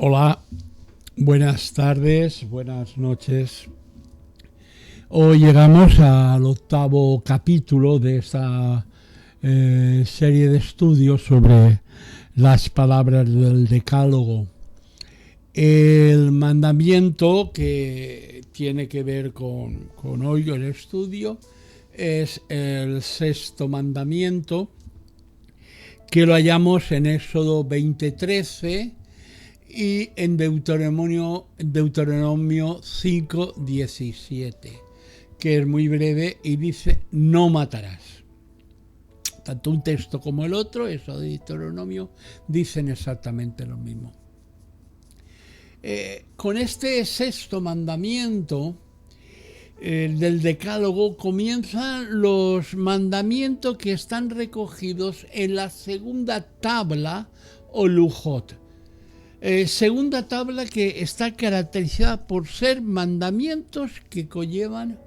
Hola, buenas tardes, buenas noches. Hoy llegamos al octavo capítulo de esta serie de estudios sobre las palabras del Decálogo. El mandamiento que tiene que ver con hoy el estudio es el sexto mandamiento, que lo hallamos en Éxodo 20:13 y en Deuteronomio 5:17, que es muy breve y dice: no matarás. Tanto un texto como el otro, eso de Deuteronomio, dicen exactamente lo mismo. Con este sexto mandamiento del Decálogo comienzan los mandamientos que están recogidos en la segunda tabla o Lujot. Segunda tabla que está caracterizada por ser mandamientos que conllevan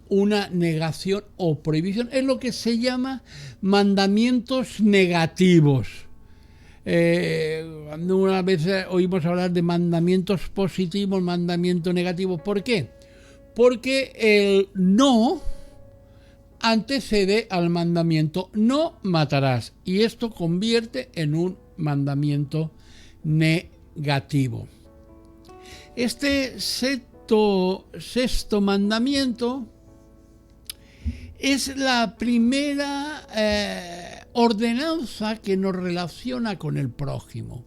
una negación o prohibición. Es lo que se llama mandamientos negativos. Una vez oímos hablar de mandamientos positivos, mandamientos negativos. ¿Por qué? Porque el no antecede al mandamiento no matarás, y esto convierte en un mandamiento negativo. Este sexto mandamiento es la primera ordenanza que nos relaciona con el prójimo.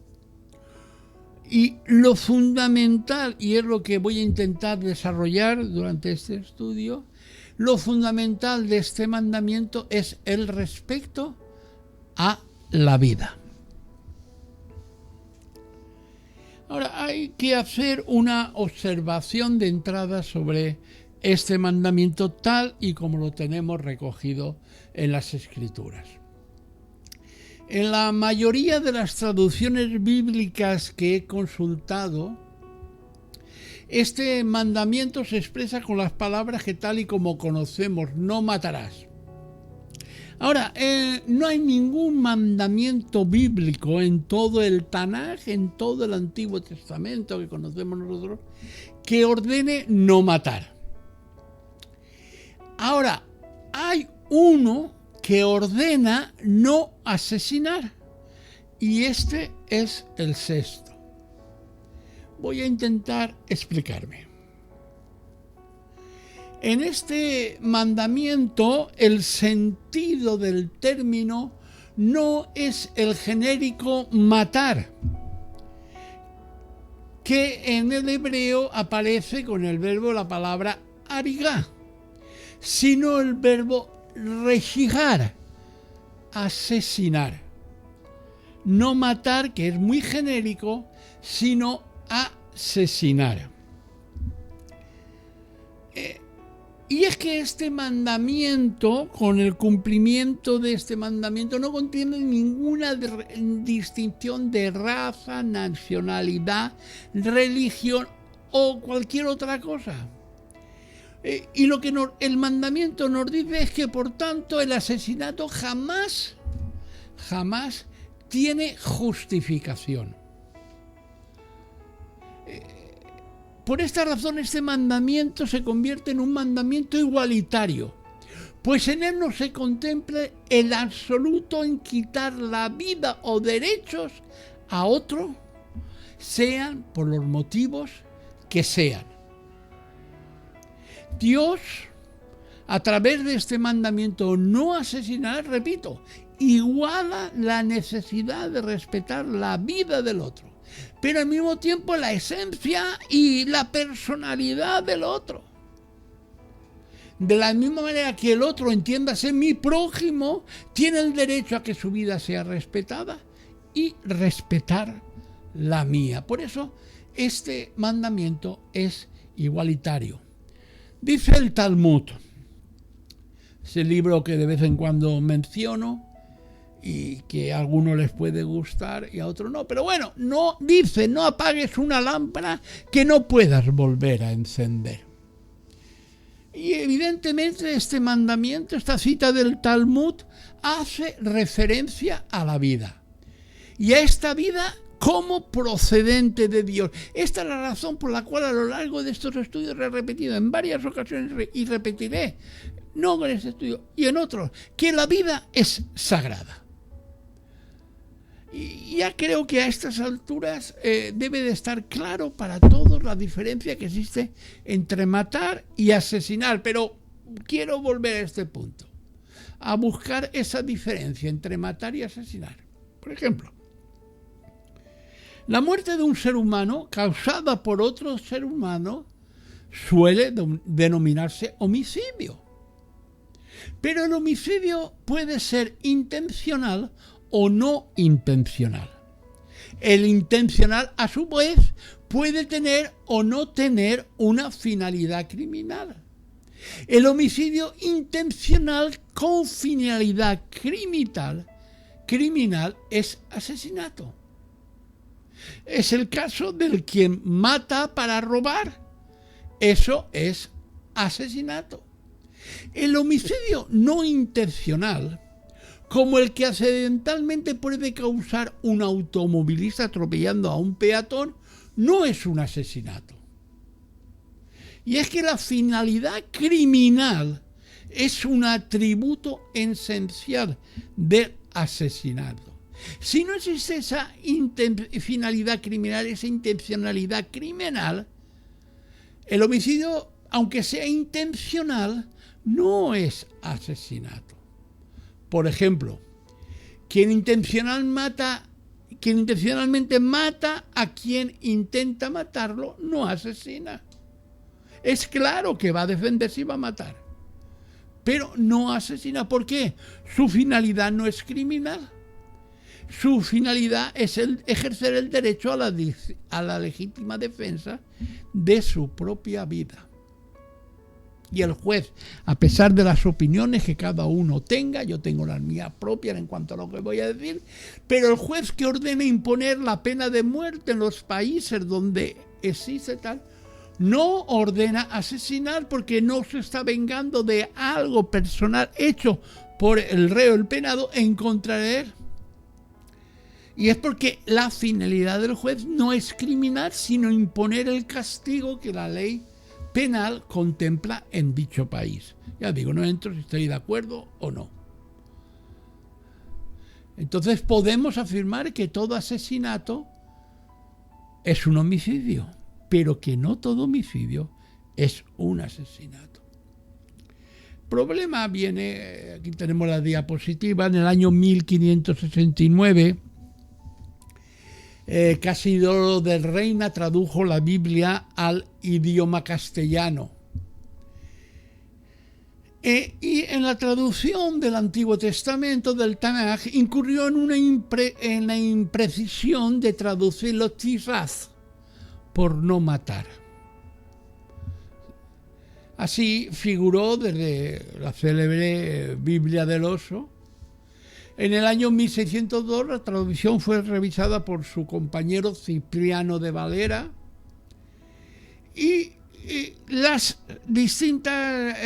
Y lo fundamental, y es lo que voy a intentar desarrollar durante este estudio, lo fundamental de este mandamiento es el respeto a la vida. Ahora, hay que hacer una observación de entrada sobre este mandamiento tal y como lo tenemos recogido en las Escrituras. En la mayoría de las traducciones bíblicas que he consultado, este mandamiento se expresa con las palabras que tal y como conocemos: no matarás. Ahora, no hay ningún mandamiento bíblico en todo el Tanaj, en todo el Antiguo Testamento que conocemos nosotros, que ordene no matar. Ahora, hay uno que ordena no asesinar, y este es el sexto. Voy a intentar explicarme. En este mandamiento, el sentido del término no es el genérico matar, que en el hebreo aparece con el verbo, la palabra harigá, sino el verbo rejigar, asesinar. No matar, que es muy genérico, sino asesinar. Y es que este mandamiento, con el cumplimiento de este mandamiento, no contiene ninguna distinción de raza, nacionalidad, religión o cualquier otra cosa. Y lo que el mandamiento nos dice es que, por tanto, el asesinato jamás tiene justificación. Por esta razón, este mandamiento se convierte en un mandamiento igualitario, pues en él no se contempla el absoluto en quitar la vida o derechos a otro, sean por los motivos que sean. Dios, a través de este mandamiento no asesinar, repito, iguala la necesidad de respetar la vida del otro, pero al mismo tiempo la esencia y la personalidad del otro. De la misma manera que el otro, entiéndase, mi prójimo, tiene el derecho a que su vida sea respetada y respetar la mía. Por eso este mandamiento es igualitario. Dice el Talmud, ese libro que de vez en cuando menciono y que a algunos les puede gustar y a otros no, pero bueno, no dice: no apagues una lámpara que no puedas volver a encender. Y evidentemente este mandamiento, esta cita del Talmud, hace referencia a la vida, y a esta vida como procedente de Dios. Esta es la razón por la cual a lo largo de estos estudios he repetido en varias ocasiones y repetiré, no en este estudio y en otros, que la vida es sagrada. Y ya creo que a estas alturas debe de estar claro para todos la diferencia que existe entre matar y asesinar. Pero quiero volver a este punto, a buscar esa diferencia entre matar y asesinar. Por ejemplo, la muerte de un ser humano causada por otro ser humano suele denominarse homicidio. Pero el homicidio puede ser intencional o no intencional. El intencional, a su vez, puede tener o no tener una finalidad criminal. El homicidio intencional con finalidad criminal es asesinato. Es el caso del quien mata para robar. Eso es asesinato. El homicidio no intencional, como el que accidentalmente puede causar un automovilista atropellando a un peatón, no es un asesinato. Y es que la finalidad criminal es un atributo esencial del asesinato. Si no existe esa finalidad criminal, esa intencionalidad criminal, el homicidio, aunque sea intencional, no es asesinato. Por ejemplo, quien intencionalmente mata a quien intenta matarlo, no asesina. Es claro que va a defenderse y va a matar, pero no asesina. ¿Por qué? Su finalidad no es criminal. Su finalidad es ejercer el derecho a la legítima defensa de su propia vida. Y el juez, a pesar de las opiniones que cada uno tenga, yo tengo las mías propias en cuanto a lo que voy a decir, pero el juez que ordena imponer la pena de muerte en los países donde existe tal, no ordena asesinar porque no se está vengando de algo personal hecho por el reo, el penado, en contra de él. Y es porque la finalidad del juez no es criminal, sino imponer el castigo que la ley penal contempla en dicho país. Ya digo, no entro si estoy de acuerdo o no. Entonces podemos afirmar que todo asesinato es un homicidio, pero que no todo homicidio es un asesinato. El problema viene, aquí tenemos la diapositiva, en el año 1569, Casidoro de Reina tradujo la Biblia al idioma castellano. Y en la traducción del Antiguo Testamento, del Tanaj, incurrió en la imprecisión de traducirlo tiraz, por no matar. Así figuró desde la célebre Biblia del Oso. En el año 1602 la traducción fue revisada por su compañero Cipriano de Valera y las distintas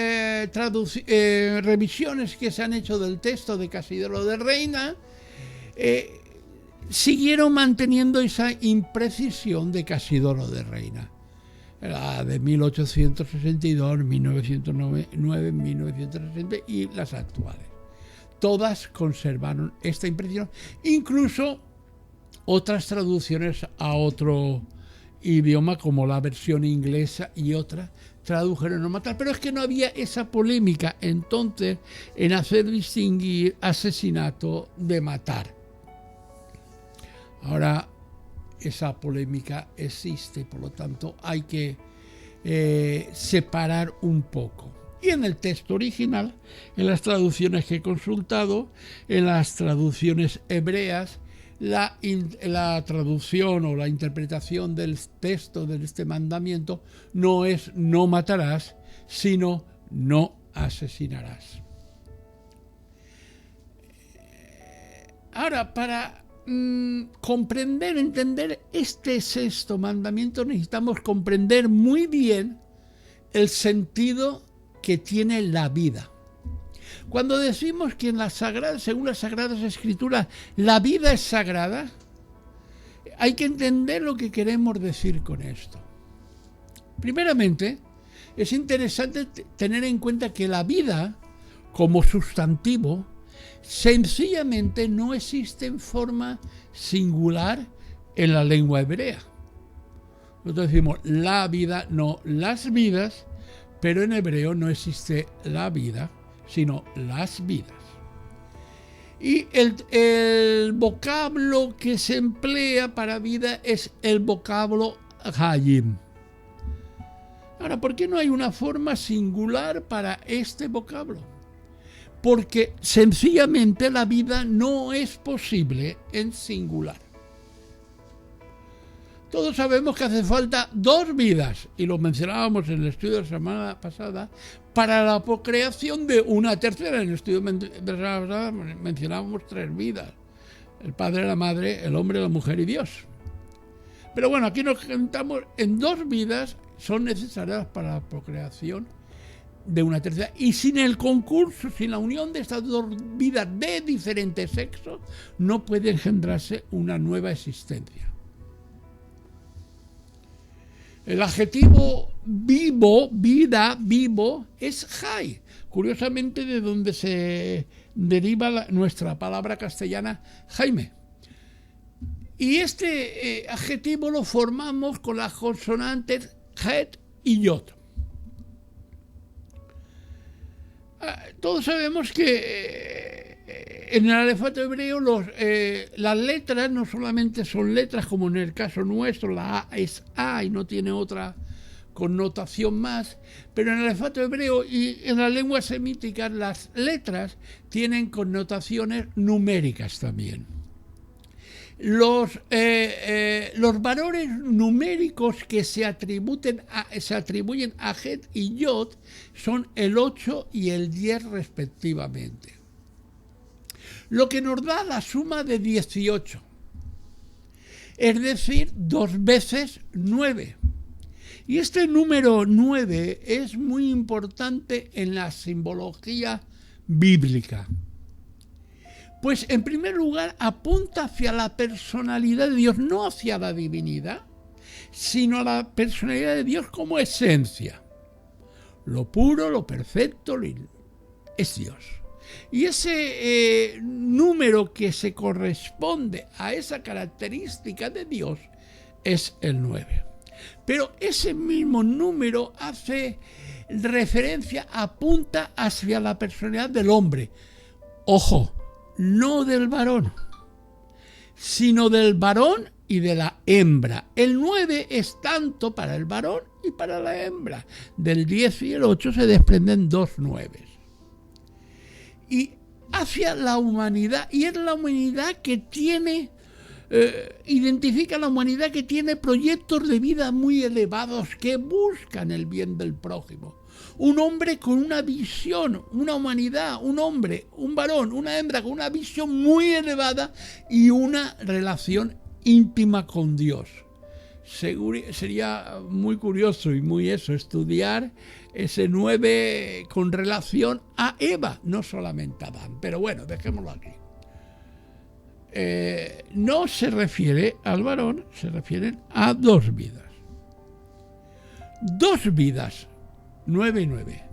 revisiones que se han hecho del texto de Casidoro de Reina siguieron manteniendo esa imprecisión de Casidoro de Reina. La de 1862, 1909, 1960 y las actuales. Todas conservaron esta imprecisión, incluso otras traducciones a otro idioma, como la versión inglesa y otra, tradujeron no matar. Pero es que no había esa polémica entonces en hacer distinguir asesinato de matar. Ahora esa polémica existe, por lo tanto hay que separar un poco. Y en el texto original, en las traducciones que he consultado, en las traducciones hebreas, la traducción o la interpretación del texto de este mandamiento no es no matarás, sino no asesinarás. Ahora, para comprender, entender este sexto mandamiento, necesitamos comprender muy bien el sentido que tiene la vida. Cuando decimos que según las Sagradas Escrituras, la vida es sagrada, hay que entender lo que queremos decir con esto. Primeramente, es interesante tener en cuenta que la vida, como sustantivo, sencillamente no existe en forma singular en la lengua hebrea. Nosotros decimos la vida, no las vidas, pero en hebreo no existe la vida, sino las vidas. Y el vocablo que se emplea para vida es el vocablo hayim. Ahora, ¿por qué no hay una forma singular para este vocablo? Porque sencillamente la vida no es posible en singular. Todos sabemos que hace falta 2 vidas, y lo mencionábamos en el estudio de la semana pasada, para la procreación de una tercera. En el estudio de la semana pasada mencionábamos 3 vidas: el padre, la madre, el hombre, la mujer y Dios. Pero bueno, aquí nos contamos en 2 vidas son necesarias para la procreación de una tercera, y sin el concurso, sin la unión de estas 2 vidas de diferentes sexos, no puede engendrarse una nueva existencia. El adjetivo vivo, vida, vivo, es Jai, curiosamente de donde se deriva nuestra palabra castellana Jaime. Y este adjetivo lo formamos con las consonantes Het y Yod. Todos sabemos que en el alefato hebreo las letras no solamente son letras, como en el caso nuestro, la A es A y no tiene otra connotación más, pero en el alefato hebreo y en las lenguas semíticas las letras tienen connotaciones numéricas también. Los valores numéricos que se atribuyen a Het y Yod son el 8 y el 10 respectivamente, lo que nos da la suma de 18, es decir, 2 veces 9. Y este número 9 es muy importante en la simbología bíblica. Pues en primer lugar apunta hacia la personalidad de Dios, no hacia la divinidad, sino a la personalidad de Dios como esencia. Lo puro, lo perfecto, es Dios. Y ese número que se corresponde a esa característica de Dios es el 9. Pero ese mismo número hace referencia, apunta hacia la personalidad del hombre. Ojo, no del varón, sino del varón y de la hembra. El 9 es tanto para el varón y para la hembra. Del 10 y el 8 se desprenden 2 9. Y hacia la humanidad, y es la humanidad que tiene, identifica a la humanidad que tiene proyectos de vida muy elevados que buscan el bien del prójimo. Un hombre con una visión, una humanidad, un hombre, un varón, una hembra con una visión muy elevada y una relación íntima con Dios. Sería muy curioso y muy estudiar ese 9 con relación a Eva, no solamente a Adán. Pero bueno, dejémoslo aquí. No se refiere al varón, se refieren a 2 vidas. 2 vidas, 9 y 9,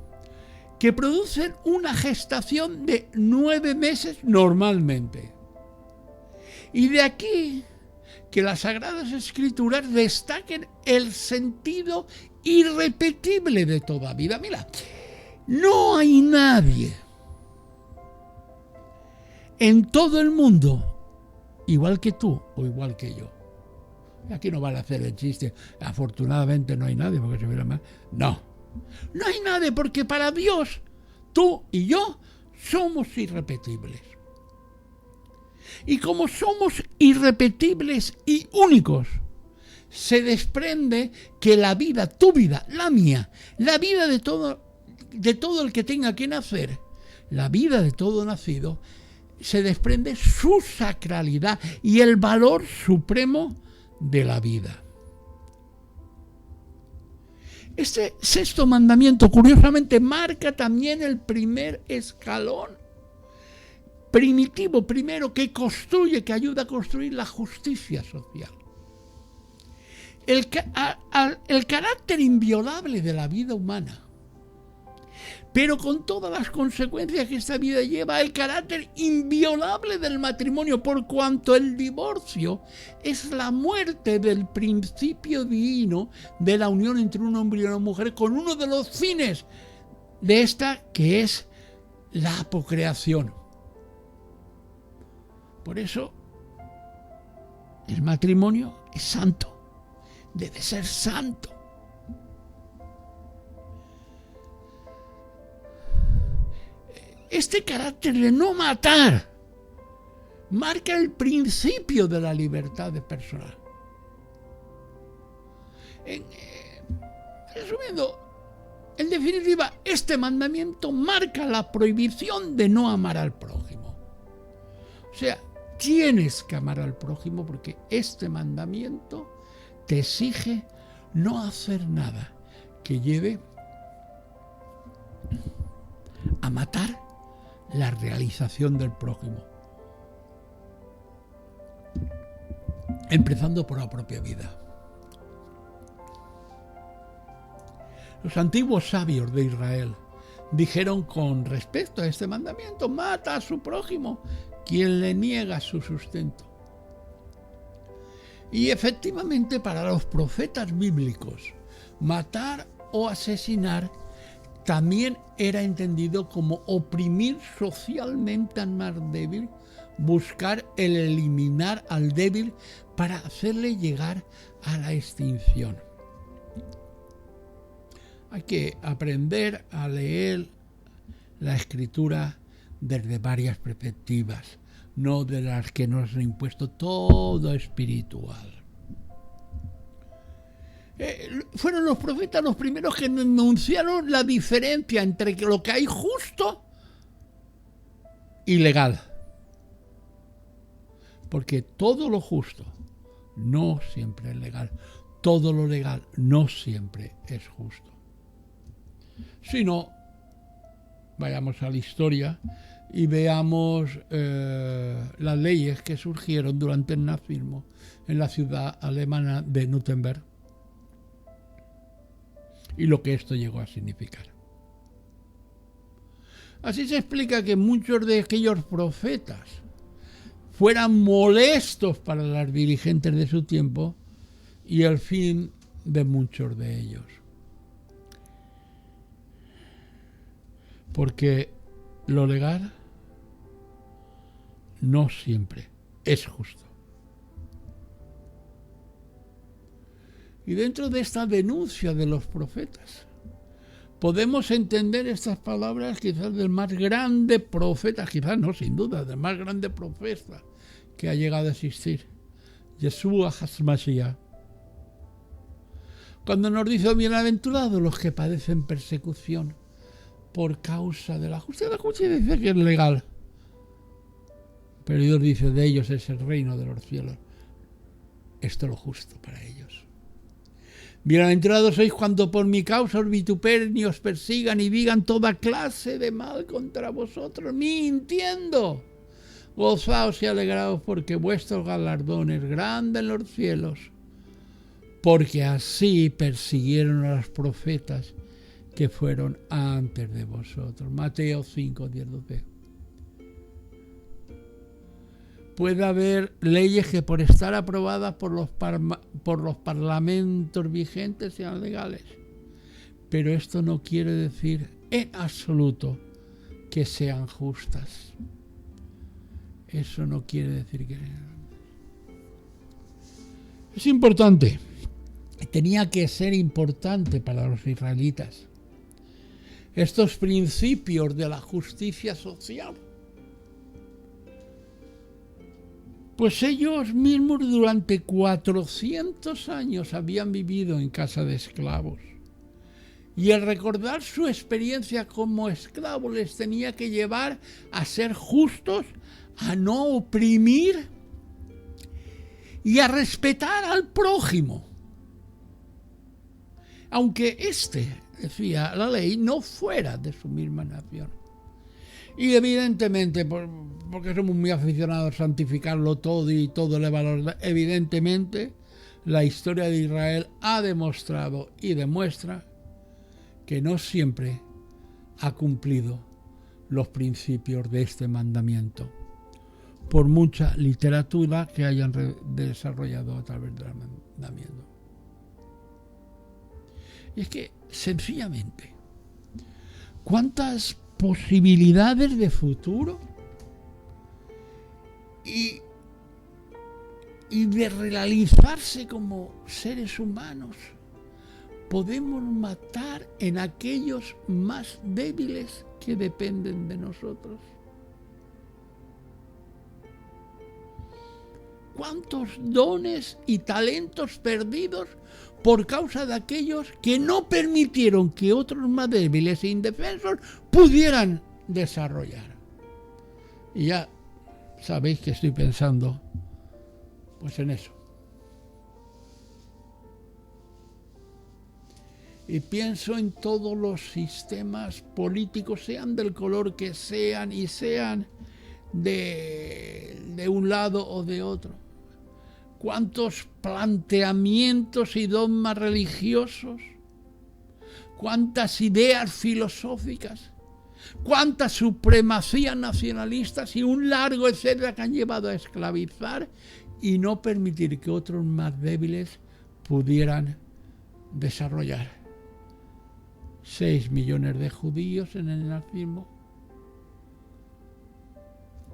que producen una gestación de 9 meses normalmente. Y de aquí que las Sagradas Escrituras destaquen el sentido irrepetible de toda vida. Mira, no hay nadie en todo el mundo igual que tú o igual que yo. Aquí no vale hacer el chiste, afortunadamente no hay nadie, porque se hubiera más. No hay nadie, porque para Dios, tú y yo somos irrepetibles. Y como somos irrepetibles y únicos, se desprende que la vida, tu vida, la mía, la vida de todo el que tenga que nacer, la vida de todo nacido, se desprende su sacralidad y el valor supremo de la vida. Este 6º mandamiento, curiosamente, marca también el primer escalón primitivo, primero, que ayuda a construir la justicia social. el carácter inviolable de la vida humana, pero con todas las consecuencias que esta vida lleva, el carácter inviolable del matrimonio, por cuanto el divorcio es la muerte del principio divino de la unión entre un hombre y una mujer, con uno de los fines de esta, que es la procreación. Por eso el matrimonio es santo, debe ser santo. Este carácter de no matar marca el principio de la libertad personal. Resumiendo, en definitiva, este mandamiento marca la prohibición de no amar al prójimo. O sea, tienes que amar al prójimo porque este mandamiento te exige no hacer nada que lleve a matar la realización del prójimo, empezando por la propia vida. Los antiguos sabios de Israel dijeron con respecto a este mandamiento: mata a su prójimo quien le niega su sustento. Y efectivamente, para los profetas bíblicos, matar o asesinar también era entendido como oprimir socialmente al más débil, buscar el eliminar al débil para hacerle llegar a la extinción. Hay que aprender a leer la Escritura desde varias perspectivas, no de las que nos ha impuesto todo espiritual. Fueron los profetas los primeros que denunciaron la diferencia entre lo que hay justo y legal. Porque todo lo justo no siempre es legal. Todo lo legal no siempre es justo. Si no, vayamos a la historia y veamos las leyes que surgieron durante el nazismo en la ciudad alemana de Nuremberg y lo que esto llegó a significar. Así se explica que muchos de aquellos profetas fueran molestos para las dirigentes de su tiempo y el fin de muchos de ellos. Porque lo legal no siempre es justo. Y dentro de esta denuncia de los profetas, podemos entender estas palabras quizás del más grande profeta, quizás no, sin duda, del más grande profeta que ha llegado a existir, Yeshua HaMashiach, cuando nos dice: bienaventurados los que padecen persecución por causa de la justicia. La justicia dice que es legal, pero Dios dice: de ellos es el reino de los cielos. Esto es lo justo para ellos. Bienaventurados sois cuando por mi causa os vituperen y os persigan y digan toda clase de mal contra vosotros, mintiendo. Gozaos y alegraos, porque vuestro galardón es grande en los cielos, porque así persiguieron a los profetas que fueron antes de vosotros. Mateo 5, 10, 12. Puede haber leyes que por estar aprobadas por los parlamentos vigentes sean legales, pero esto no quiere decir en absoluto que sean justas. Eso no quiere decir que... Es importante, tenía que ser importante para los israelitas estos principios de la justicia social. Pues ellos mismos durante 400 años habían vivido en casa de esclavos. Y el recordar su experiencia como esclavos les tenía que llevar a ser justos, a no oprimir y a respetar al prójimo. Aunque decía la ley, no fuera de su misma nación. Y evidentemente, porque somos muy aficionados a santificarlo todo y todo le valor, evidentemente la historia de Israel ha demostrado y demuestra que no siempre ha cumplido los principios de este mandamiento, por mucha literatura que hayan desarrollado a través del mandamiento. Y es que, sencillamente, ¿cuántas posibilidades de futuro y de realizarse como seres humanos podemos matar en aquellos más débiles que dependen de nosotros? ¿Cuántos dones y talentos perdidos por causa de aquellos que no permitieron que otros más débiles e indefensos pudieran desarrollar? Y ya sabéis que estoy pensando pues en eso. Y pienso en todos los sistemas políticos, sean del color que sean y sean de un lado o de otro. Cuántos planteamientos y dogmas religiosos, cuántas ideas filosóficas, cuántas supremacías nacionalistas y un largo etcétera que han llevado a esclavizar y no permitir que otros más débiles pudieran desarrollar. 6 millones de judíos en el nazismo,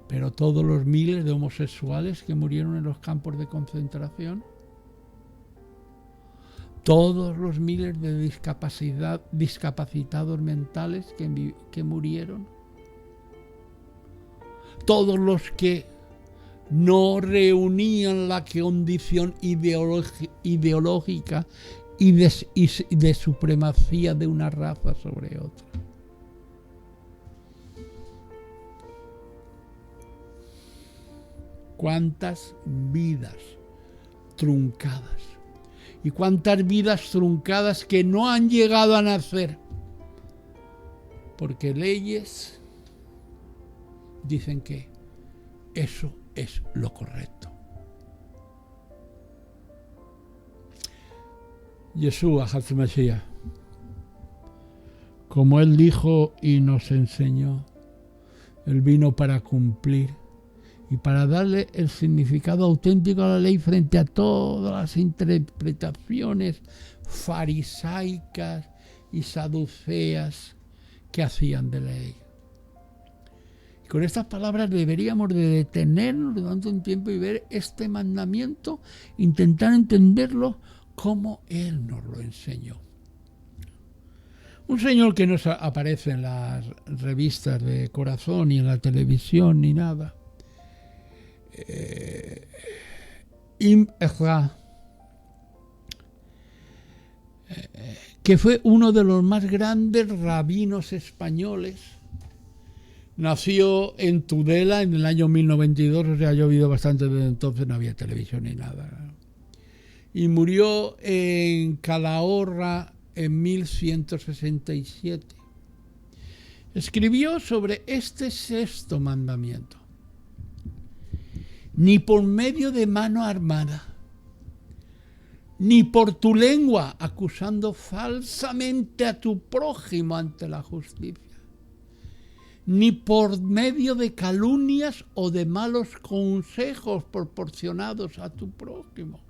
pero todos los miles de homosexuales que murieron en los campos de concentración, todos los miles de discapacitados mentales que murieron, todos los que no reunían la condición ideológica y de supremacía de una raza sobre otra. Cuántas vidas truncadas y cuántas vidas truncadas que no han llegado a nacer porque leyes dicen que eso es lo correcto. Yeshua HaMashiach, como él dijo y nos enseñó, él vino para cumplir y para darle el significado auténtico a la ley frente a todas las interpretaciones farisaicas y saduceas que hacían de ley. Y con estas palabras deberíamos de detenernos durante un tiempo y ver este mandamiento, intentar entenderlo como Él nos lo enseñó. Un Señor que no aparece en las revistas de corazón, ni en la televisión, ni nada. Que fue uno de los más grandes rabinos españoles. Nació en Tudela en el año 1092, o sea, ha llovido bastante desde entonces, no había televisión ni nada. Y murió en Calahorra en 1167. Escribió sobre este sexto mandamiento. Ni por medio de mano armada, ni por tu lengua acusando falsamente a tu prójimo ante la justicia, ni por medio de calumnias o de malos consejos proporcionados a tu prójimo,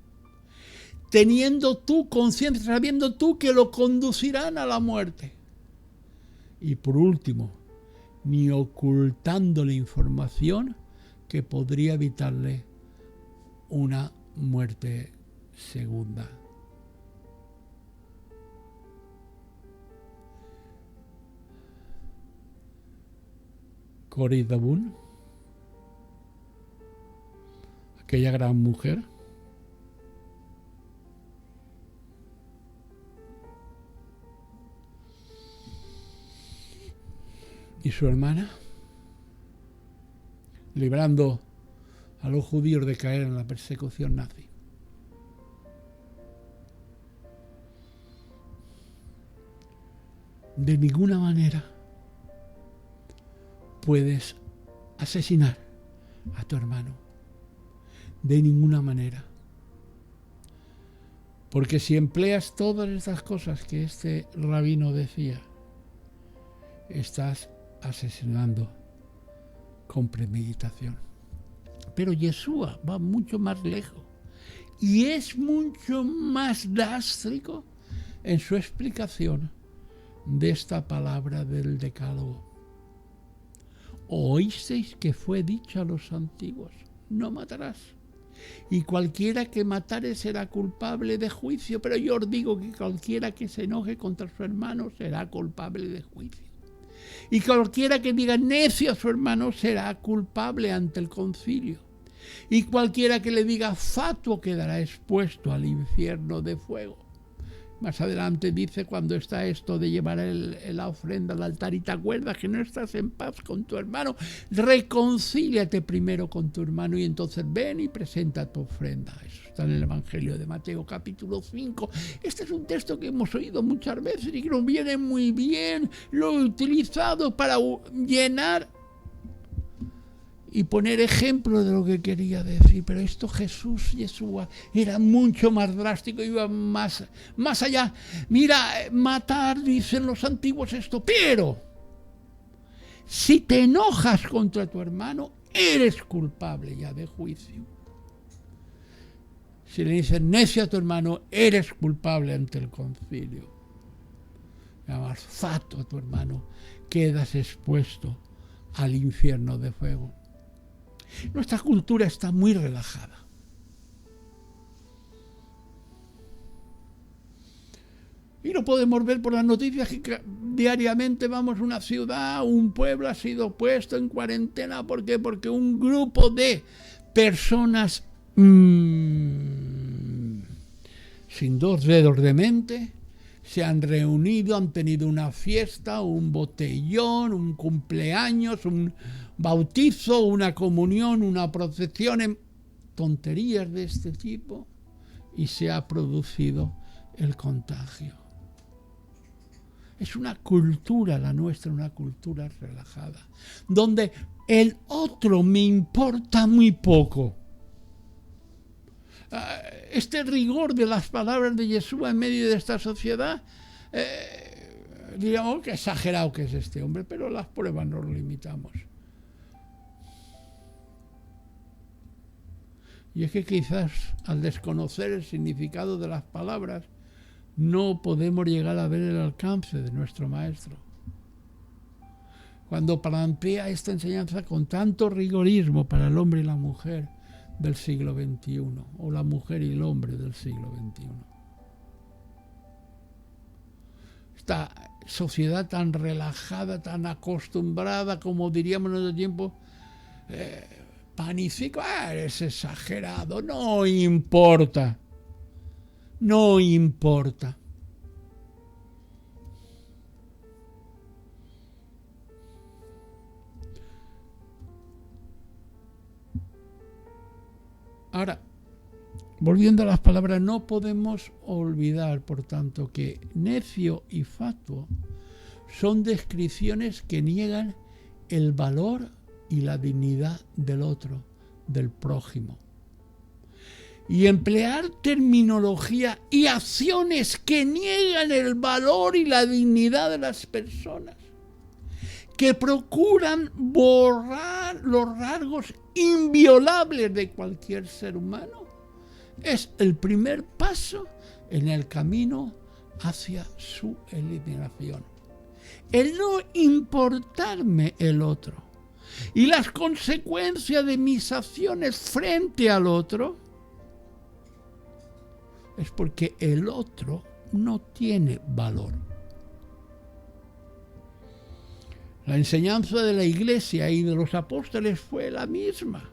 teniendo tú conciencia, sabiendo tú que lo conducirán a la muerte. Y por último, ni ocultándole información que podría evitarle una muerte segunda. Corrie de Boom, aquella gran mujer, y su hermana, librando a los judíos de caer en la persecución nazi. De ninguna manera puedes asesinar a tu hermano. De ninguna manera. Porque si empleas todas estas cosas que este rabino decía, estás asesinando con premeditación. Pero Yeshua va mucho más lejos y es mucho más drástico en su explicación de esta palabra del Decálogo. Oísteis que fue dicho a los antiguos, no matarás. Y cualquiera que matare será culpable de juicio, pero yo os digo que cualquiera que se enoje contra su hermano será culpable de juicio. Y cualquiera que diga necio a su hermano será culpable ante el concilio. Y cualquiera que le diga fatuo quedará expuesto al infierno de fuego. Más adelante dice, cuando está esto de llevar la ofrenda al altar y te acuerdas que no estás en paz con tu hermano, reconcíliate primero con tu hermano y entonces ven y presenta tu ofrenda. Eso está en el Evangelio de Mateo capítulo 5. Este es un texto que hemos oído muchas veces y que nos viene muy bien. Lo he utilizado para llenar y poner ejemplo de lo que quería decir, pero esto Yeshua, era mucho más drástico, iba más allá. Mira, matar, dicen los antiguos esto, pero si te enojas contra tu hermano, eres culpable ya de juicio. Si le dices necio a tu hermano, eres culpable ante el concilio. Llamas fatuo a tu hermano, quedas expuesto al infierno de fuego. Nuestra cultura está muy relajada. Y lo podemos ver por las noticias que diariamente vamos a una ciudad, un pueblo ha sido puesto en cuarentena. ¿Por qué? Porque un grupo de personas sin dos dedos de mente se han reunido, han tenido una fiesta, un botellón, un cumpleaños, un bautizo, una comunión, una procesión, tonterías de este tipo, y se ha producido el contagio. Es una cultura la nuestra, una cultura relajada, donde el otro me importa muy poco. Este rigor de las palabras de Yeshua en medio de esta sociedad, digamos que exagerado que es este hombre, pero las pruebas nos limitamos. Y es que quizás al desconocer el significado de las palabras no podemos llegar a ver el alcance de nuestro Maestro. Cuando plantea esta enseñanza con tanto rigorismo para el hombre y la mujer del siglo XXI, o la mujer y el hombre del siglo XXI. Esta sociedad tan relajada, tan acostumbrada, como diríamos en otro tiempo, panifica, eres exagerado, no importa. No importa. Ahora, volviendo a las palabras, no podemos olvidar, por tanto, que necio y fatuo son descripciones que niegan el valor y la dignidad del otro, del prójimo. Y emplear terminología y acciones que niegan el valor y la dignidad de las personas, que procuran borrar los rasgos inviolables de cualquier ser humano, es el primer paso en el camino hacia su eliminación. El no importarme el otro y las consecuencias de mis acciones frente al otro es porque el otro no tiene valor. La enseñanza de la Iglesia y de los apóstoles fue la misma.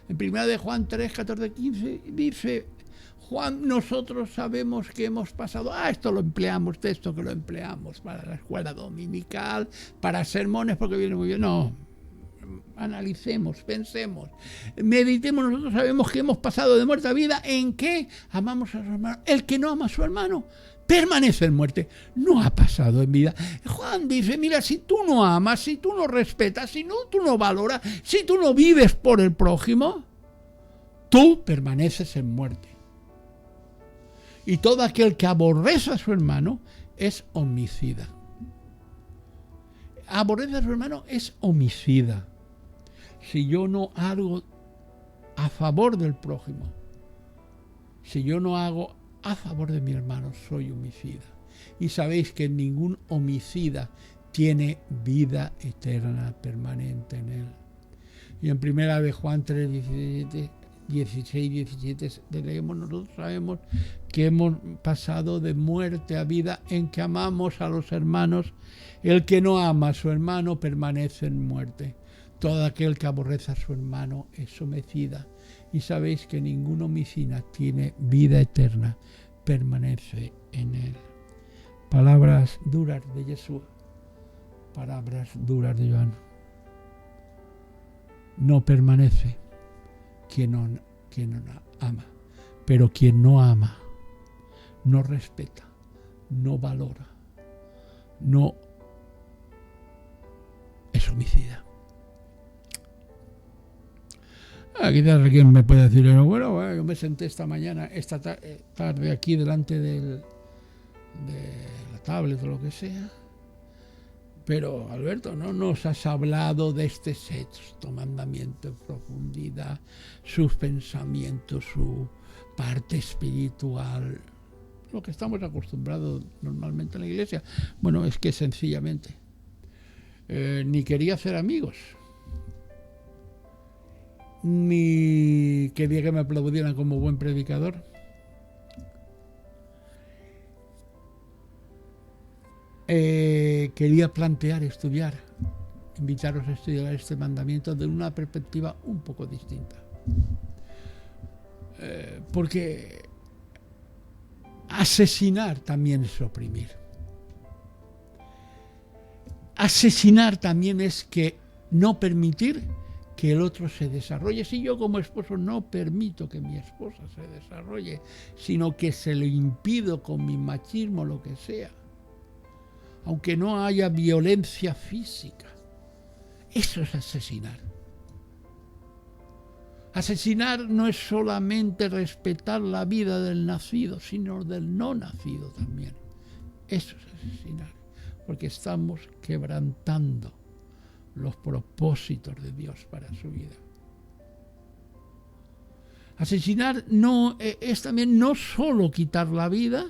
En 1 de Juan 3, 14, 15 dice, Juan, nosotros sabemos que hemos pasado, esto lo empleamos, texto que lo empleamos para la escuela dominical, para sermones, porque viene muy bien. No, analicemos, pensemos, meditemos. Nosotros sabemos que hemos pasado de muerte a vida. ¿En qué? Amamos a su hermano. El que no ama a su hermano permanece en muerte, no ha pasado en vida. Juan dice, mira, si tú no amas, si tú no respetas, si no, tú no valoras, si tú no vives por el prójimo, tú permaneces en muerte. Y todo aquel que aborrece a su hermano es homicida. Aborrece a su hermano es homicida. Si yo no hago a favor del prójimo, si yo no hago a favor de mi hermano, soy homicida. Y sabéis que ningún homicida tiene vida eterna permanente en él. Y en 1 de Juan 3, 16, 17 leemos, nosotros sabemos que hemos pasado de muerte a vida en que amamos a los hermanos. El que no ama a su hermano permanece en muerte. Todo aquel que aborrece a su hermano es homicida. Y sabéis que ningún homicida tiene vida eterna, permanece en él. Palabras duras de Jesús, palabras duras de Joan. No permanece quien no ama, pero quien no ama, no respeta, no valora, no es homicida. Quizás alguien me puede decir, bueno, yo me senté esta tarde aquí delante de la tablet o lo que sea, pero Alberto, no nos has hablado de este sexto mandamiento en profundidad, sus pensamientos, su parte espiritual, lo que estamos acostumbrados normalmente en la iglesia. Bueno, es que sencillamente ni quería hacer amigos, ni quería que me aplaudieran como buen predicador. Quería plantear, estudiar, invitaros a estudiar este mandamiento de una perspectiva un poco distinta. Porque asesinar también es oprimir. Asesinar también es que no permitir que el otro se desarrolle. Si yo como esposo no permito que mi esposa se desarrolle, sino que se lo impido con mi machismo, lo que sea, aunque no haya violencia física, eso es asesinar. Asesinar no es solamente respetar la vida del nacido, sino del no nacido también. Eso es asesinar, porque estamos quebrantando los propósitos de Dios para su vida. Asesinar no es también no solo quitar la vida,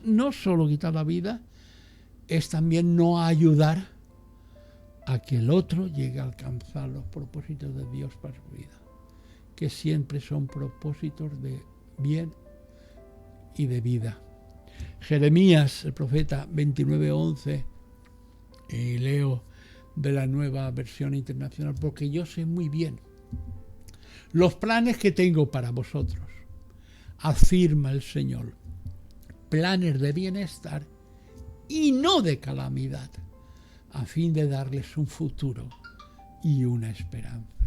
no solo quitar la vida, es también no ayudar a que el otro llegue a alcanzar los propósitos de Dios para su vida, que siempre son propósitos de bien y de vida. Jeremías, el profeta, 29:11, y leo de la Nueva Versión Internacional, porque yo sé muy bien los planes que tengo para vosotros, afirma el Señor, planes de bienestar y no de calamidad, a fin de darles un futuro y una esperanza.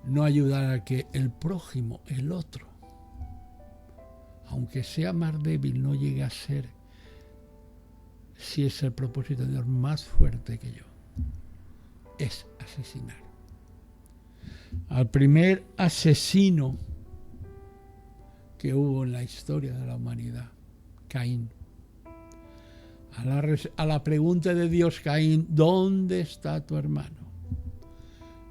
No ayudar a que el prójimo, el otro, aunque sea más débil, no llegue a ser, si es el propósito de Dios, más fuerte que yo, es asesinar. Al primer asesino que hubo en la historia de la humanidad, Caín. A la pregunta de Dios, Caín, ¿dónde está tu hermano?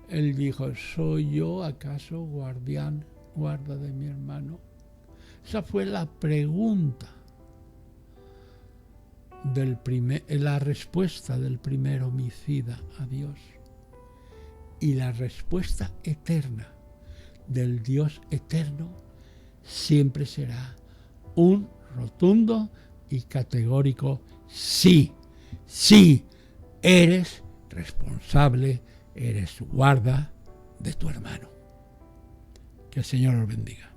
Él dijo, ¿soy yo acaso guarda de mi hermano? Esa fue la pregunta la respuesta del primer homicida a Dios. Y la respuesta eterna del Dios eterno siempre será un rotundo y categórico sí. Sí, eres responsable, eres guarda de tu hermano. Que el Señor os bendiga.